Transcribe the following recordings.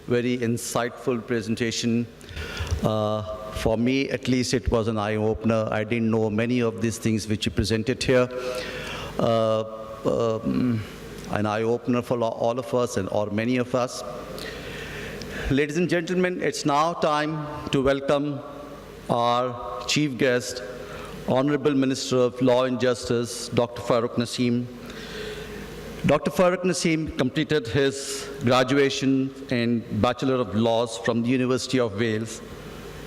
very insightful presentation. For me, at least, it was an eye-opener. I didn't know many of these things which you presented here. An eye-opener for all of us or many of us. Ladies and gentlemen, it's now time to welcome our chief guest, Honorable Minister of Law and Justice, Dr. Farooq Naseem. Dr. Farooq Naseem completed his graduation in Bachelor of Laws from the University of Wales,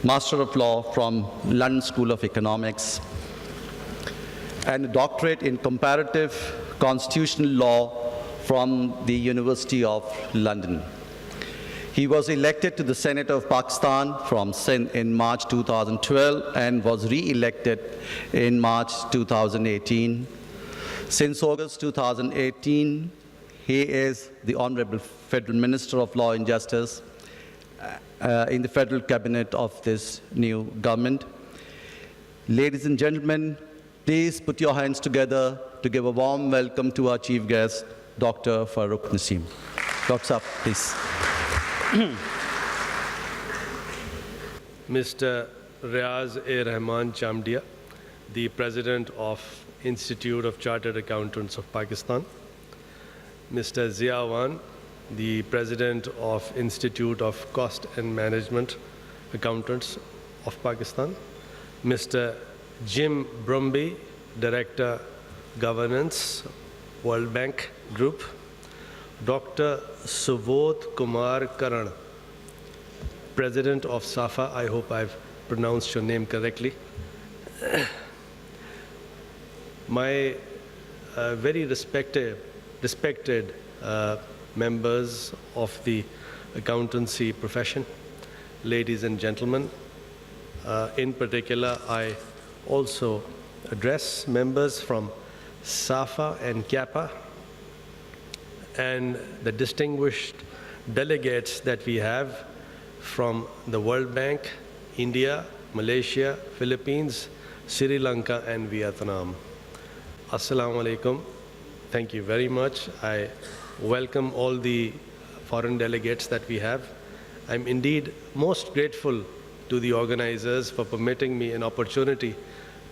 Master of Law from London School of Economics, and a doctorate in Comparative Constitutional Law from the University of London. He was elected to the Senate of Pakistan in March 2012 and was re-elected in March 2018. Since August 2018, he is the Honorable Federal Minister of Law and Justice in the Federal Cabinet of this new government. Ladies and gentlemen, please put your hands together to give a warm welcome to our chief guest, Dr. Farooq Naseem. Dr. Saab, please. Mr. Riaz-e-Rahman Chamdia, the President of Institute of Chartered Accountants of Pakistan. Mr. Ziawan, the President of Institute of Cost and Management Accountants of Pakistan. Mr. Jim Brumby, Director, Governance, World Bank Group. Dr. Subodh Kumar Karan, President of SAFA. I hope I've pronounced your name correctly. My very respected members of the accountancy profession, ladies and gentlemen. In particular, I also address members from SAFA and ICAP and the distinguished delegates that we have from the World Bank, India, Malaysia, Philippines, Sri Lanka, and Vietnam. Assalamu alaikum. Thank you very much. I welcome all the foreign delegates that we have. I'm indeed most grateful to the organizers for permitting me an opportunity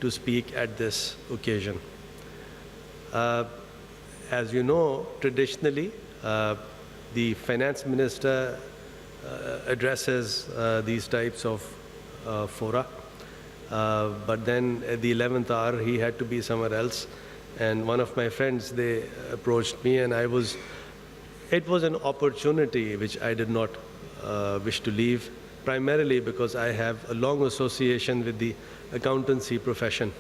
to speak at this occasion. As you know, traditionally, the finance minister addresses these types of fora, but then at the 11th hour, he had to be somewhere else. And one of my friends, they approached me, and it was an opportunity which I did not wish to leave, primarily because I have a long association with the accountancy profession.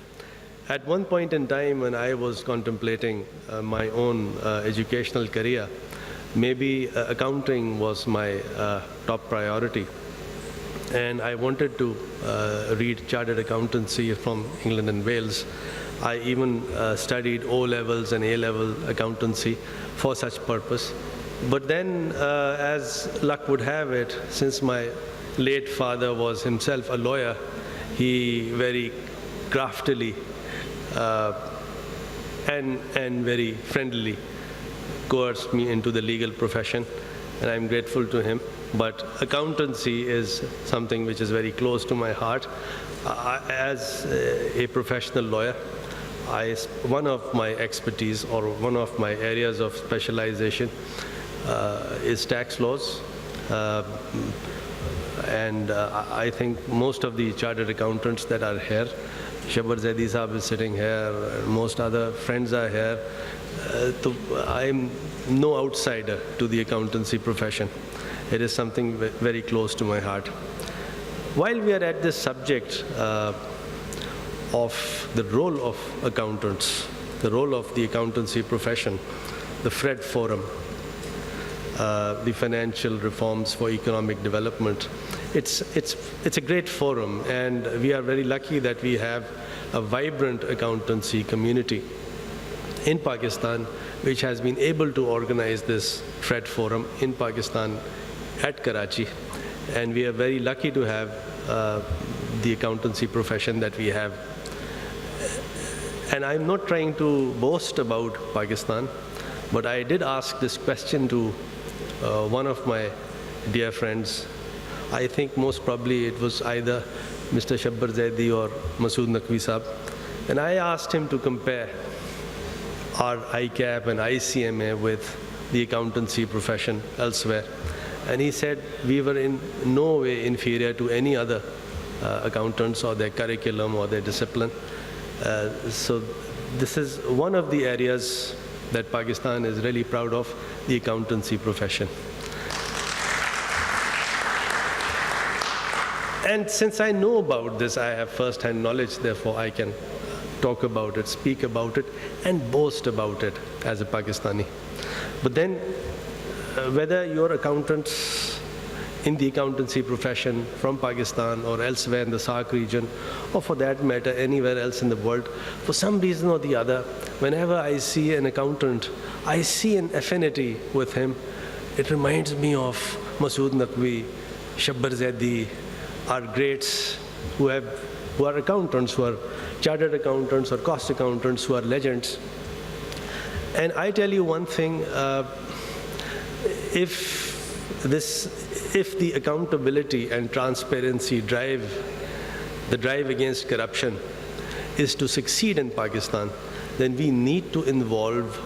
At one point in time when I was contemplating my own educational career, maybe accounting was my top priority. And I wanted to read chartered accountancy from England and Wales. I even studied O-levels and A-level accountancy for such purpose. But then, as luck would have it, since my late father was himself a lawyer, he very craftily and very friendlily coerced me into the legal profession, and I'm grateful to him. But accountancy is something which is very close to my heart. As a professional lawyer, one of my expertise or one of my areas of specialization is tax laws. And I think most of the chartered accountants that are here, Shabar Zaidi Saab is sitting here, most other friends are here. I'm no outsider to the accountancy profession. It is something very close to my heart. While we are at this subject of the role of accountants, the role of the accountancy profession, the FRED Forum, the Financial Reforms for Economic Development, it's a great forum, and we are very lucky that we have a vibrant accountancy community in Pakistan, which has been able to organize this FRED Forum in Pakistan at Karachi. And we are very lucky to have the accountancy profession that we have. And I'm not trying to boast about Pakistan, but I did ask this question to one of my dear friends. I think most probably it was either Mr. Shabbar Zaidi or Masood Naqvi Saab. And I asked him to compare our ICAP and ICMA with the accountancy profession elsewhere. And he said we were in no way inferior to any other accountants or their curriculum or their discipline. So this is one of the areas that Pakistan is really proud of, the accountancy profession. And since I know about this, I have first-hand knowledge, therefore I can talk about it, speak about it, and boast about it as a Pakistani. But then, whether you're accountants in the accountancy profession from Pakistan or elsewhere in the SAARC region, or for that matter, anywhere else in the world, for some reason or the other, whenever I see an accountant, I see an affinity with him. It reminds me of Masood Naqvi, Shabbar Zaidi, our greats who are accountants, who are chartered accountants or cost accountants, who are legends. And I tell you one thing, if the accountability and transparency drive, the drive against corruption is to succeed in Pakistan, then we need to involve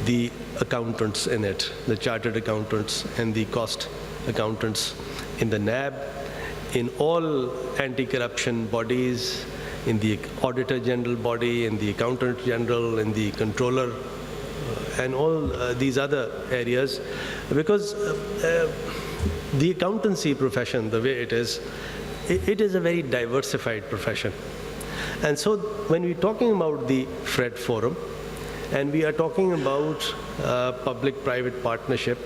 the accountants in it, the chartered accountants and the cost accountants in the NAB, in all anti-corruption bodies, in the Auditor General body, in the Accountant General, in the Controller, and all these other areas, because the accountancy profession, the way it is a very diversified profession. And so when we're talking about the FRED Forum, and we are talking about public-private partnership,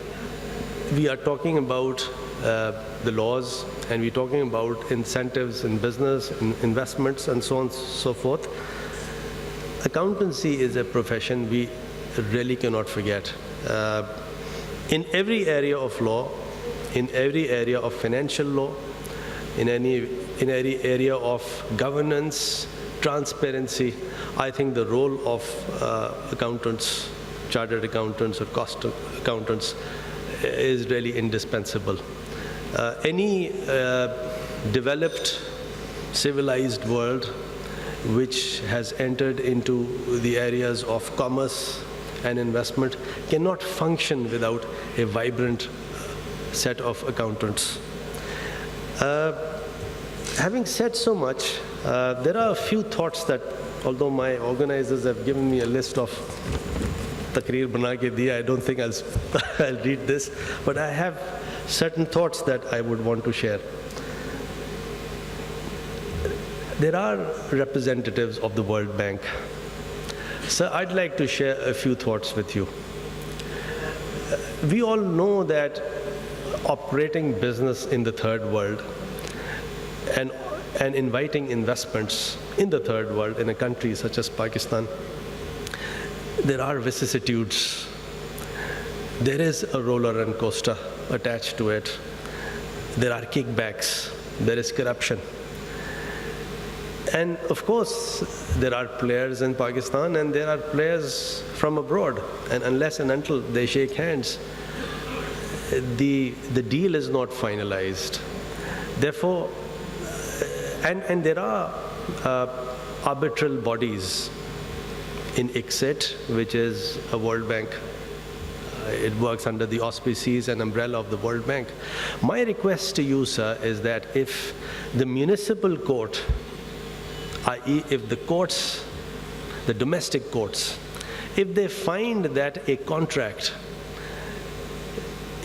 we are talking about the laws, and we're talking about incentives in business, in investments, and so on and so forth. Accountancy is a profession we really cannot forget. In every area of law, in every area of financial law, in any area of governance, transparency, I think the role of accountants, chartered accountants or cost accountants is really indispensable. Any developed, civilized world which has entered into the areas of commerce and investment cannot function without a vibrant set of accountants. Having said so much, there are a few thoughts that, although my organizers have given me a list of takreer bana ke diya, I don't think I'll read this, but I have certain thoughts that I would want to share. There are representatives of the World Bank. So I'd like to share a few thoughts with you. We all know that operating business in the third world and inviting investments in the third world in a country such as Pakistan, there are vicissitudes. There is a roller and coaster attached to it. There are kickbacks. There is corruption. And of course, there are players in Pakistan and there are players from abroad. And unless and until they shake hands, the deal is not finalized. Therefore, and there are arbitral bodies in ICAP, which is a World Bank. It works under the auspices and umbrella of the World Bank. My request to you, sir, is that if the municipal court, i.e. if the courts, the domestic courts, if they find that a contract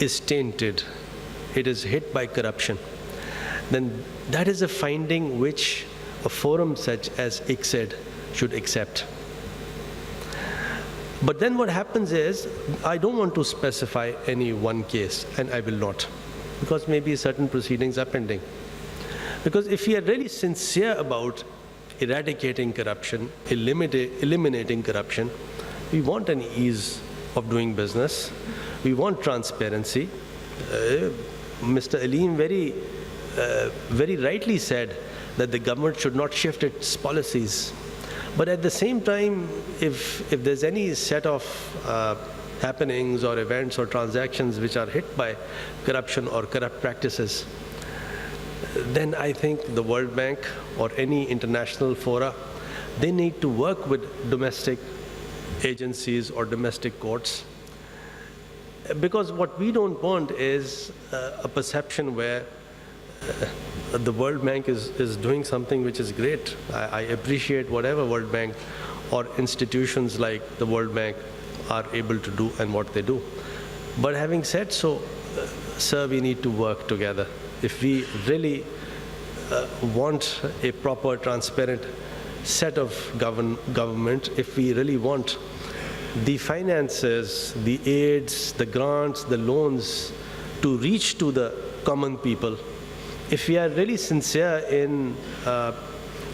is tainted, it is hit by corruption, then that is a finding which a forum such as ICSED should accept. But then what happens is, I don't want to specify any one case, and I will not, because maybe certain proceedings are pending. Because if we are really sincere about eradicating corruption, eliminating corruption, we want an ease of doing business, we want transparency. Mr. Aleem very rightly said that the government should not shift its policies. But at the same time, if there's any set of happenings or events or transactions which are hit by corruption or corrupt practices, then I think the World Bank or any international fora, they need to work with domestic agencies or domestic courts. Because what we don't want is a perception where the World Bank is doing something which is great. I appreciate whatever World Bank or institutions like the World Bank are able to do and what they do. But having said so, sir, we need to work together. If we really want a proper, transparent set of government, if we really want the finances, the aids, the grants, the loans to reach to the common people, if we are really sincere in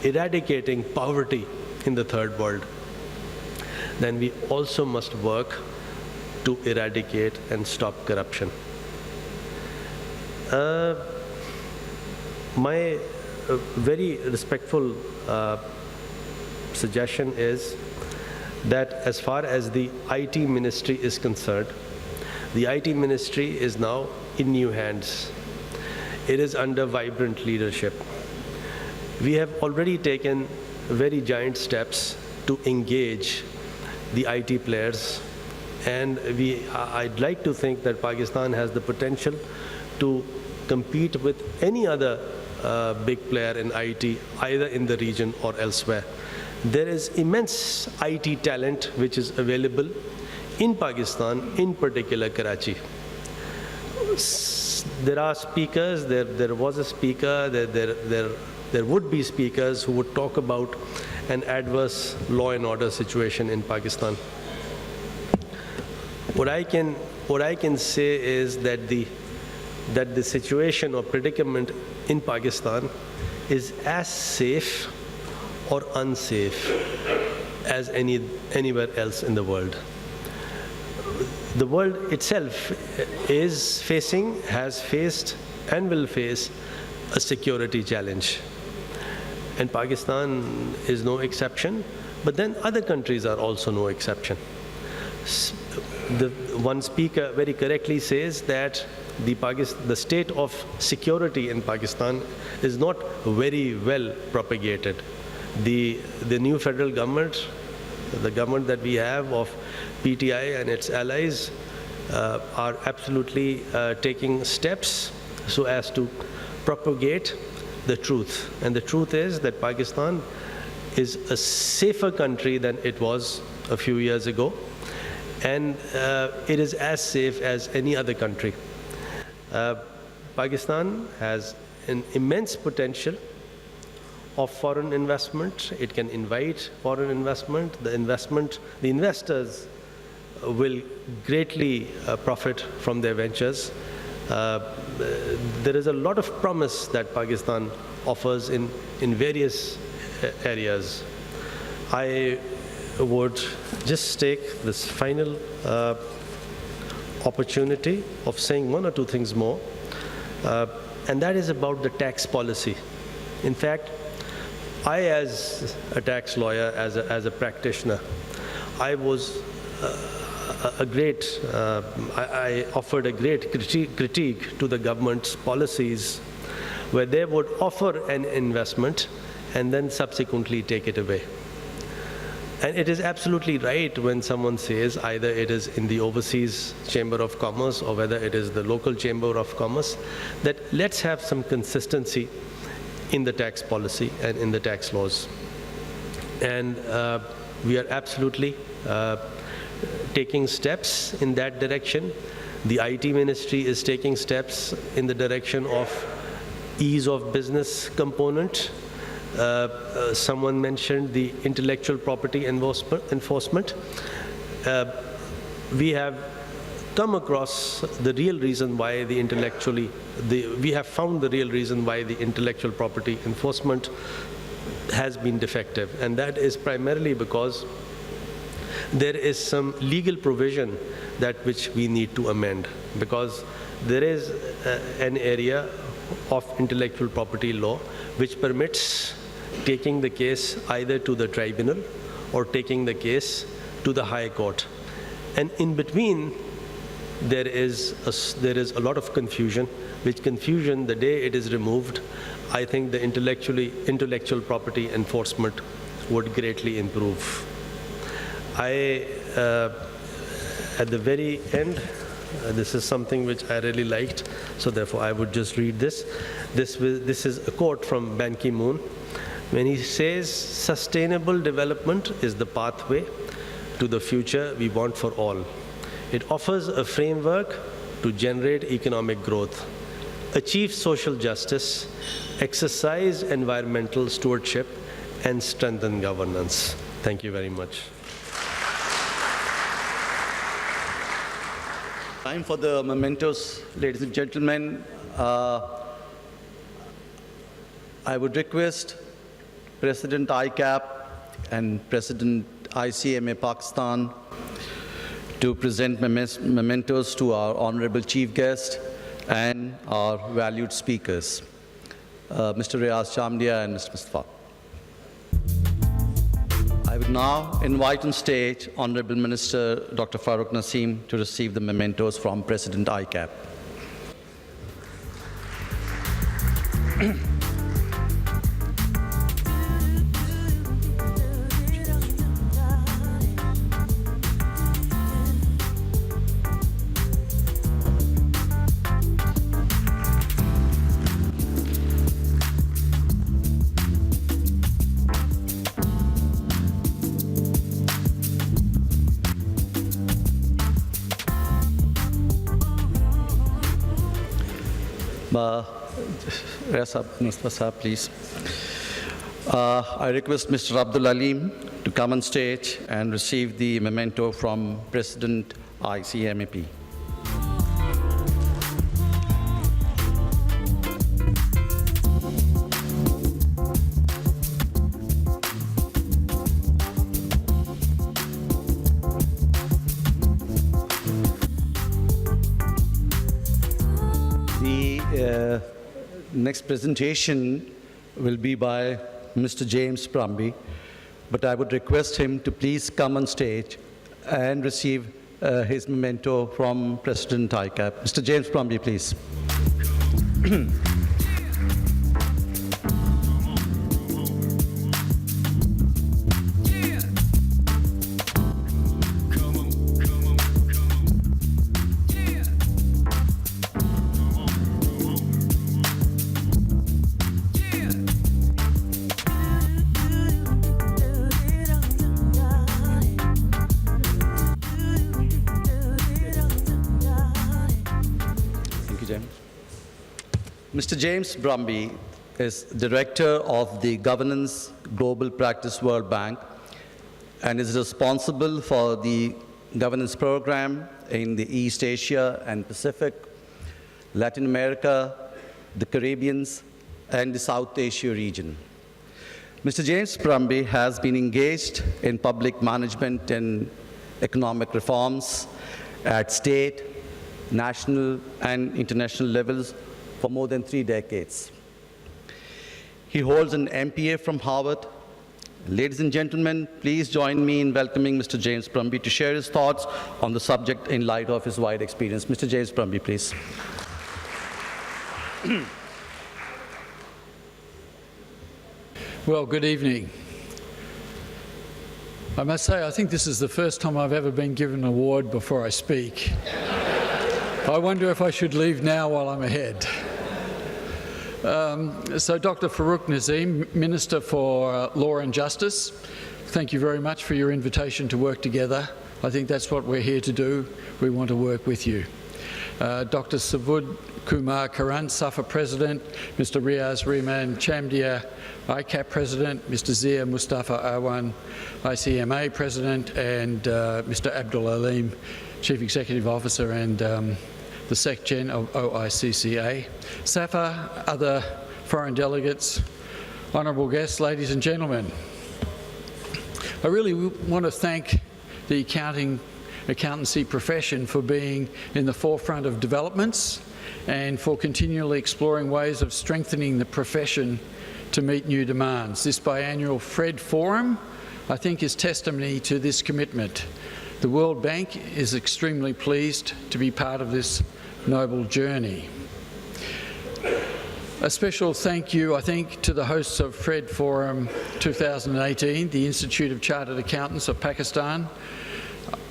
eradicating poverty in the third world, then we also must work to eradicate and stop corruption. My very respectful suggestion is that as far as the IT ministry is concerned, the IT ministry is now in new hands. It is under vibrant leadership. We have already taken very giant steps to engage the IT players, and I'd like to think that Pakistan has the potential to compete with any other big player in IT, either in the region or elsewhere. There is immense IT talent which is available in Pakistan, in particular Karachi. There are speakers, there was a speaker, there would be speakers who would talk about an adverse law and order situation in Pakistan. What I can say is that the situation or predicament in Pakistan is as safe or unsafe as anywhere else in the world. The world itself is facing, has faced, and will face a security challenge. And Pakistan is no exception, but then other countries are also no exception. One speaker very correctly says that the state of security in Pakistan is not very well propagated. The new federal government, the government that we have of PTI and its allies, are absolutely taking steps so as to propagate the truth. And the truth is that Pakistan is a safer country than it was a few years ago, and it is as safe as any other country. Pakistan has an immense potential of foreign investment. It can invite foreign investment. The investors will greatly profit from their ventures. There is a lot of promise that Pakistan offers in various areas. I would just take this final opportunity of saying one or two things more, and that is about the tax policy. In fact, I, as a tax lawyer, as a practitioner, I was I offered a great critique to the government's policies, where they would offer an investment and then subsequently take it away. And it is absolutely right when someone says, either it is in the overseas Chamber of Commerce or whether it is the local Chamber of Commerce, that let's have some consistency in the tax policy and in the tax laws. And we are absolutely taking steps in that direction. The IT ministry is taking steps in the direction of ease of business component. Someone mentioned the intellectual property enforcement. We have come across the real reason why we have found the real reason why the intellectual property enforcement has been defective, and that is primarily because there is some legal provision which we need to amend, because there is an area of intellectual property law which permits taking the case either to the tribunal or taking the case to the High Court. And in between, there is a lot of confusion, which confusion, the day it is removed, I think the intellectual property enforcement would greatly improve. At the very end, this is something which I really liked, so therefore I would just read this. This is a quote from Ban Ki-moon, when he says, "Sustainable development is the pathway to the future we want for all. It offers a framework to generate economic growth, achieve social justice, exercise environmental stewardship, and strengthen governance." Thank you very much. Time for the mementos, ladies and gentlemen. I would request President ICAP and President ICMA Pakistan to present mementos to our honorable chief guest and our valued speakers, Mr. Riaz Chamdia and Mr. Mustafa. I would now invite on stage Honorable Minister Dr. Farooq Naseem to receive the mementos from President ICAP. Mustafa, please. I request Mr. Abdul Alim to come on stage and receive the memento from President ICMAP. The next presentation will be by Mr. James Brumby, but I would request him to please come on stage and receive his memento from President ICAP. Mr. James Brumby, please. Mr. James Brumby is Director of the Governance Global Practice World Bank and is responsible for the governance program in the East Asia and Pacific, Latin America, the Caribbean, and the South Asia region. Mr. James Brumby has been engaged in public management and economic reforms at state, national, and international levels for more than 3 decades. He holds an MPA from Harvard. Ladies and gentlemen, please join me in welcoming Mr. James Brumby to share his thoughts on the subject in light of his wide experience. Mr. James Brumby, please. Well, good evening. I must say, I think this is the first time I've ever been given an award before I speak. I wonder if I should leave now while I'm ahead. So Dr. Farooq Naseem, Minister for Law and Justice, thank you very much for your invitation to work together. I think that's what we're here to do. We want to work with you. Dr. Savud Kumar Karan, SAFA President, Mr. Riaz Rehman Chamdia, ICAP President, Mr. Zia Mustafa Awan, ICMA President, and Mr. Abdul Alim, Chief Executive Officer and the SecGen of OICCA, SAFA, other foreign delegates, honourable guests, ladies and gentlemen. I really want to thank the accountancy profession for being in the forefront of developments and for continually exploring ways of strengthening the profession to meet new demands. This biannual FRED Forum, I think, is testimony to this commitment. The World Bank is extremely pleased to be part of this noble journey. A special thank you, I think, to the hosts of FRED Forum 2018, the Institute of Chartered Accountants of Pakistan,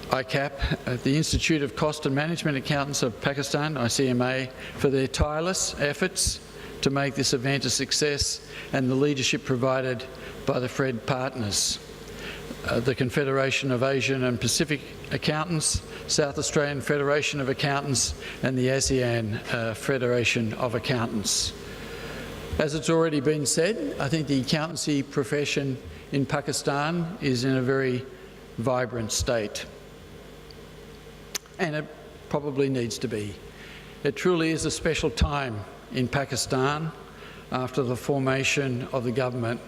ICAP, the Institute of Cost and Management Accountants of Pakistan, ICMA, for their tireless efforts to make this event a success, and the leadership provided by the FRED partners, the Confederation of Asian and Pacific Accountants, South Australian Federation of Accountants, and the ASEAN Federation of Accountants. As it's already been said, I think the accountancy profession in Pakistan is in a very vibrant state, and it probably needs to be. It truly is a special time in Pakistan after the formation of the government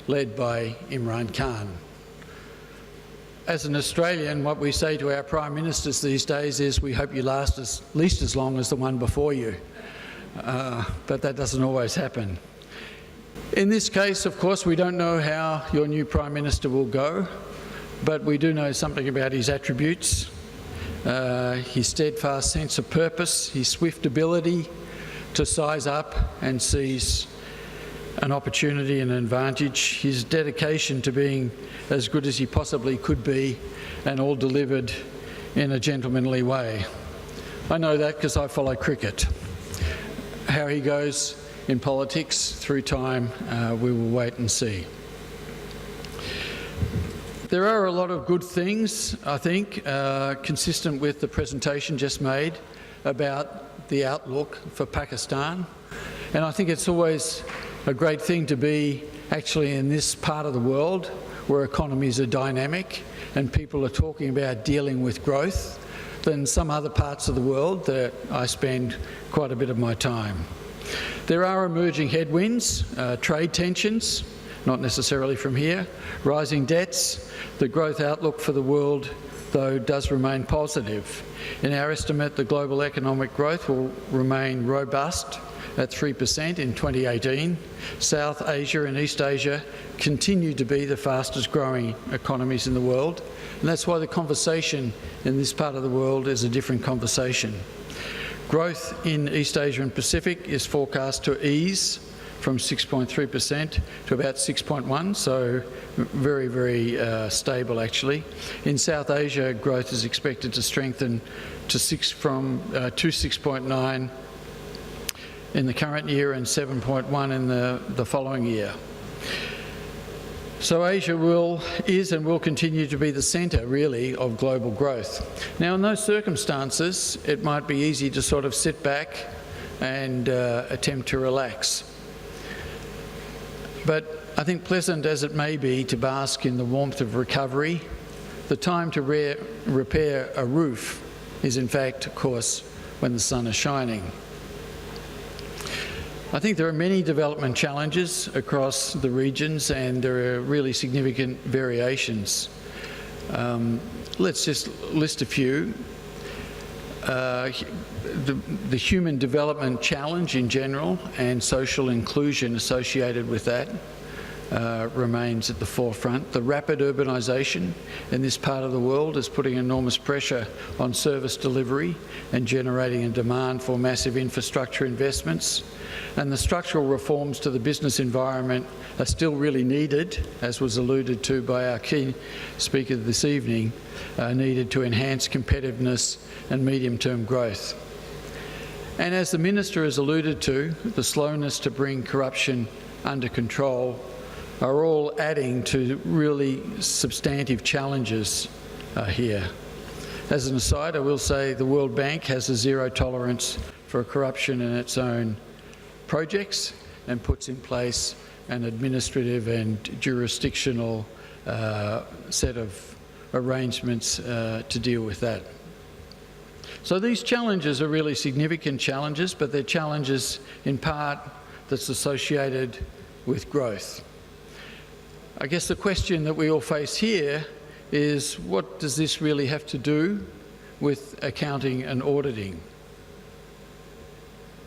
led by Imran Khan. As an Australian, what we say to our Prime Ministers these days is, we hope you last at least as long as the one before you. But that doesn't always happen. In this case, of course, we don't know how your new Prime Minister will go, but we do know something about his attributes, his steadfast sense of purpose, his swift ability to size up and seize an opportunity and an advantage, his dedication to being as good as he possibly could be, and all delivered in a gentlemanly way. I know that because I follow cricket. How he goes in politics through time, we will wait and see. There are a lot of good things, I think, consistent with the presentation just made about the outlook for Pakistan. And I think it's always a great thing to be actually in this part of the world where economies are dynamic and people are talking about dealing with growth than some other parts of the world that I spend quite a bit of my time. There are emerging headwinds, trade tensions, not necessarily from here, rising debts. The growth outlook for the world, though, does remain positive. In our estimate, the global economic growth will remain robust at 3% in 2018. South Asia and East Asia continue to be the fastest growing economies in the world, and that's why the conversation in this part of the world is a different conversation. Growth in East Asia and Pacific is forecast to ease from 6.3% to about 6.1%, so very, very stable actually. In South Asia, growth is expected to strengthen to 6.9% in the current year and 7.1% in the following year. So Asia is and will continue to be the centre, really, of global growth. Now, in those circumstances, it might be easy to sort of sit back and attempt to relax. But I think, pleasant as it may be to bask in the warmth of recovery, the time to repair a roof is, in fact, of course, when the sun is shining. I think there are many development challenges across the regions, and there are really significant variations. Let's just list a few. The human development challenge in general and social inclusion associated with that remains at the forefront. The rapid urbanisation in this part of the world is putting enormous pressure on service delivery and generating a demand for massive infrastructure investments. And the structural reforms to the business environment are still really needed, as was alluded to by our key speaker this evening, needed to enhance competitiveness and medium-term growth. And as the Minister has alluded to, the slowness to bring corruption under control are all adding to really substantive challenges here. As an aside, I will say the World Bank has a zero tolerance for corruption in its own projects and puts in place an administrative and jurisdictional set of arrangements to deal with that. So these challenges are really significant challenges, but they're challenges in part that's associated with growth. I guess the question that we all face here is, what does this really have to do with accounting and auditing?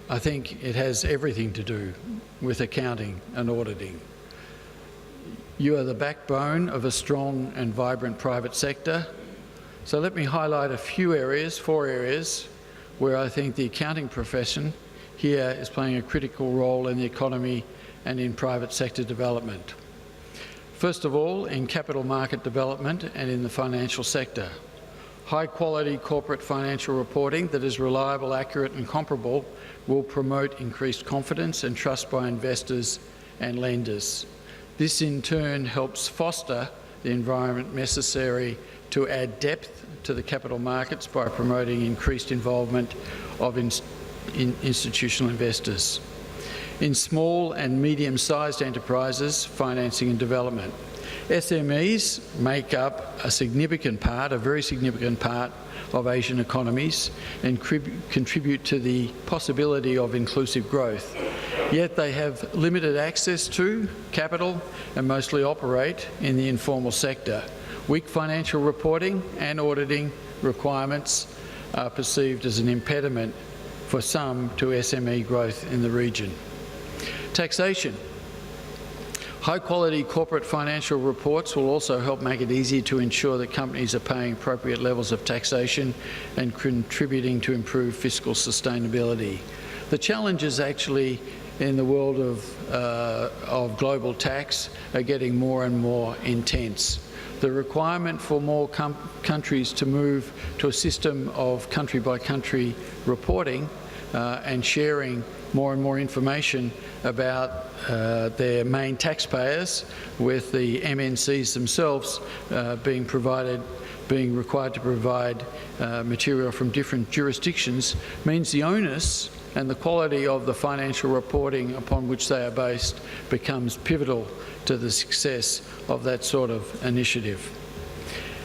I think it has everything to do with accounting and auditing. You are the backbone of a strong and vibrant private sector. So let me highlight a few areas, 4 areas, where I think the accounting profession here is playing a critical role in the economy and in private sector development. First of all, in capital market development and in the financial sector. High-quality corporate financial reporting that is reliable, accurate and comparable will promote increased confidence and trust by investors and lenders. This in turn helps foster the environment necessary to add depth to the capital markets by promoting increased involvement of institutional investors. In small and medium-sized enterprises, financing and development. SMEs make up a very significant part of Asian economies and contribute to the possibility of inclusive growth. Yet they have limited access to capital and mostly operate in the informal sector. Weak financial reporting and auditing requirements are perceived as an impediment for some to SME growth in the region. Taxation. High-quality corporate financial reports will also help make it easier to ensure that companies are paying appropriate levels of taxation and contributing to improved fiscal sustainability. The challenges actually in the world of global tax are getting more and more intense. The requirement for more countries to move to a system of country-by-country reporting and sharing more and more information about their main taxpayers, with the MNCs themselves being required to provide material from different jurisdictions, means the onus and the quality of the financial reporting upon which they are based becomes pivotal to the success of that sort of initiative.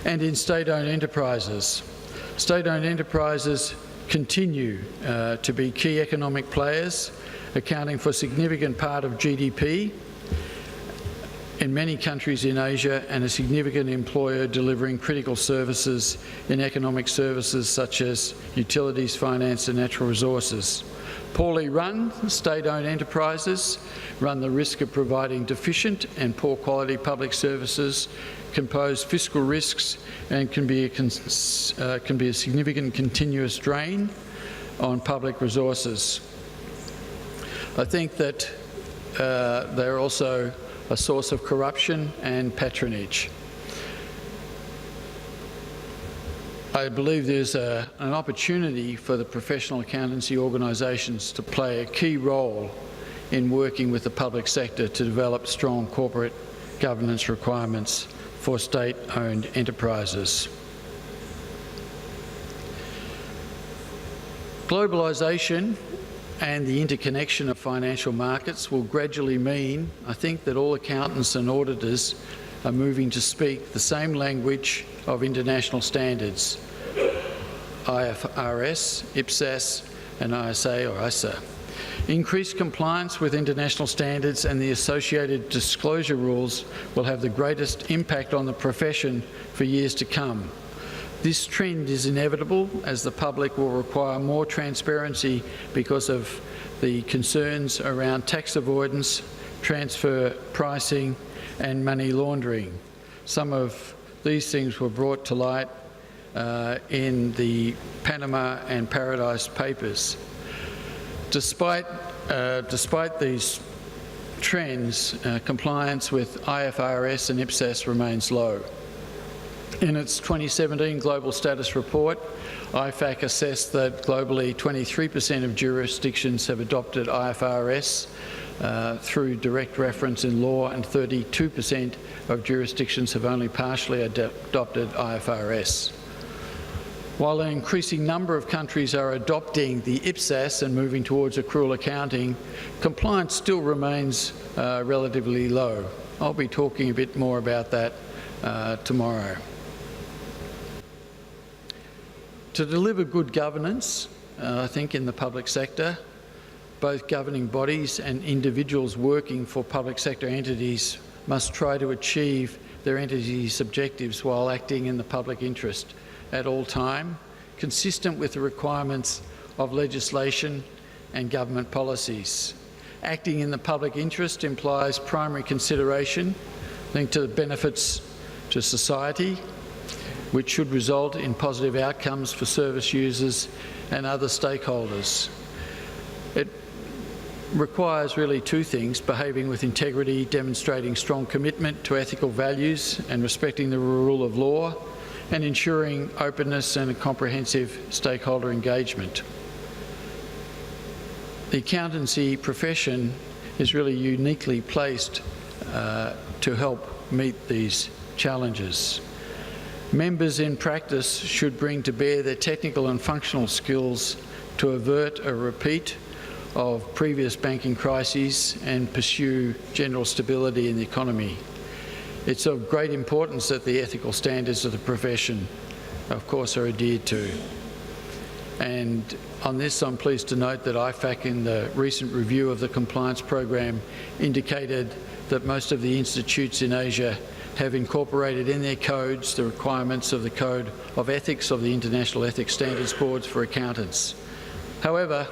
And in state-owned enterprises. State-owned enterprises continue to be key economic players, accounting for a significant part of GDP in many countries in Asia, and a significant employer delivering critical services in economic services such as utilities, finance and natural resources. Poorly run state-owned enterprises run the risk of providing deficient and poor quality public services, can pose fiscal risks and can be a significant continuous drain on public resources. I think that they're also a source of corruption and patronage. I believe there's an opportunity for the professional accountancy organisations to play a key role in working with the public sector to develop strong corporate governance requirements for state-owned enterprises. Globalisation and the interconnection of financial markets will gradually mean, I think, that all accountants and auditors are moving to speak the same language of international standards, IFRS, IPSAS and ISA or ISA. Increased compliance with international standards and the associated disclosure rules will have the greatest impact on the profession for years to come. This trend is inevitable, as the public will require more transparency because of the concerns around tax avoidance, transfer pricing and money laundering. Some of these things were brought to light in the Panama and Paradise Papers. Despite these trends, compliance with IFRS and IPSAS remains low. In its 2017 Global Status Report, IFAC assessed that globally 23% of jurisdictions have adopted IFRS through direct reference in law, and 32% of jurisdictions have only partially adopted IFRS. While an increasing number of countries are adopting the IPSAS and moving towards accrual accounting, compliance still remains relatively low. I'll be talking a bit more about that tomorrow. To deliver good governance, I think, in the public sector, both governing bodies and individuals working for public sector entities must try to achieve their entity's objectives while acting in the public interest at all time, consistent with the requirements of legislation and government policies. Acting in the public interest implies primary consideration linked to the benefits to society, which should result in positive outcomes for service users and other stakeholders. It requires really two things: behaving with integrity, demonstrating strong commitment to ethical values and respecting the rule of law, and ensuring openness and a comprehensive stakeholder engagement. The accountancy profession is really uniquely placed to help meet these challenges. Members in practice should bring to bear their technical and functional skills to avert a repeat of previous banking crises and pursue general stability in the economy. It's of great importance that the ethical standards of the profession, of course, are adhered to. And on this, I'm pleased to note that ICAP, in the recent review of the compliance program, indicated that most of the institutes in Asia have incorporated in their codes the requirements of the Code of Ethics of the International Ethics Standards Boards for accountants. However,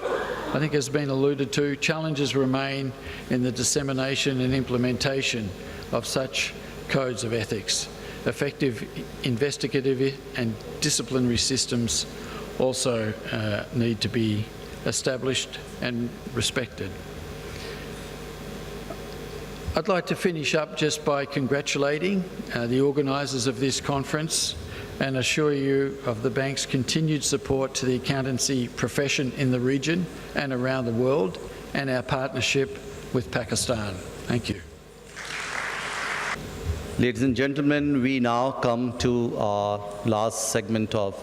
I think as has been alluded to, challenges remain in the dissemination and implementation of such codes of ethics. Effective investigative and disciplinary systems also need to be established and respected. I'd like to finish up just by congratulating the organisers of this conference and assure you of the bank's continued support to the accountancy profession in the region and around the world, and our partnership with Pakistan. Thank you. Ladies and gentlemen, we now come to our last segment of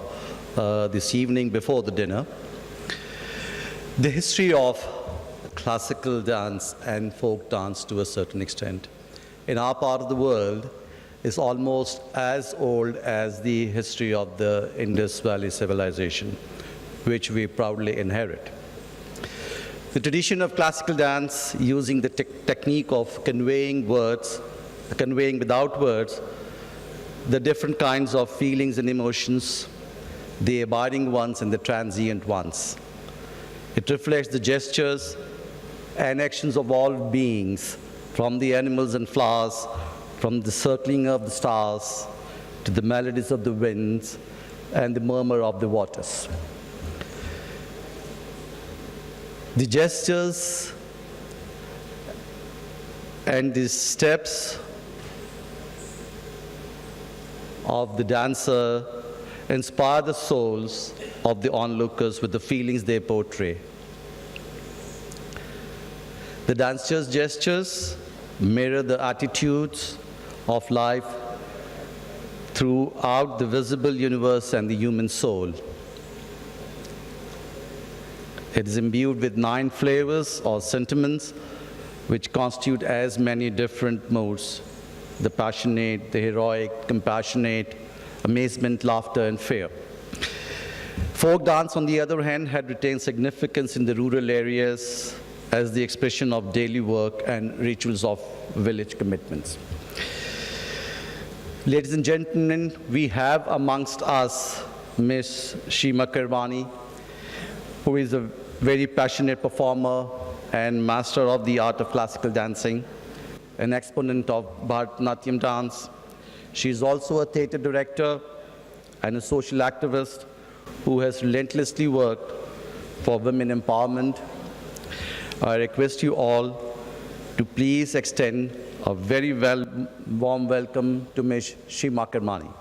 this evening before the dinner. The history of classical dance and folk dance, to a certain extent, in our part of the world is almost as old as the history of the Indus Valley civilization, which we proudly inherit. The tradition of classical dance, using the technique of conveying without words, the different kinds of feelings and emotions, the abiding ones and the transient ones. It reflects the gestures and actions of all beings, from the animals and flowers, from the circling of the stars, to the melodies of the winds and the murmur of the waters. The gestures and the steps of the dancer inspire the souls of the onlookers with the feelings they portray. The dancer's gestures mirror the attitudes of life throughout the visible universe and the human soul. It is imbued with 9 flavors or sentiments which constitute as many different moods: the passionate, the heroic, compassionate, amazement, laughter, and fear. Folk dance, on the other hand, had retained significance in the rural areas as the expression of daily work and rituals of village commitments. Ladies and gentlemen, we have amongst us Ms. Seema Kirwani, who is a very passionate performer and master of the art of classical dancing, an exponent of Bharatanatyam dance. She is also a theatre director and a social activist who has relentlessly worked for women empowerment. I request you all to please extend a very warm welcome to Ms. Seema Kirwani.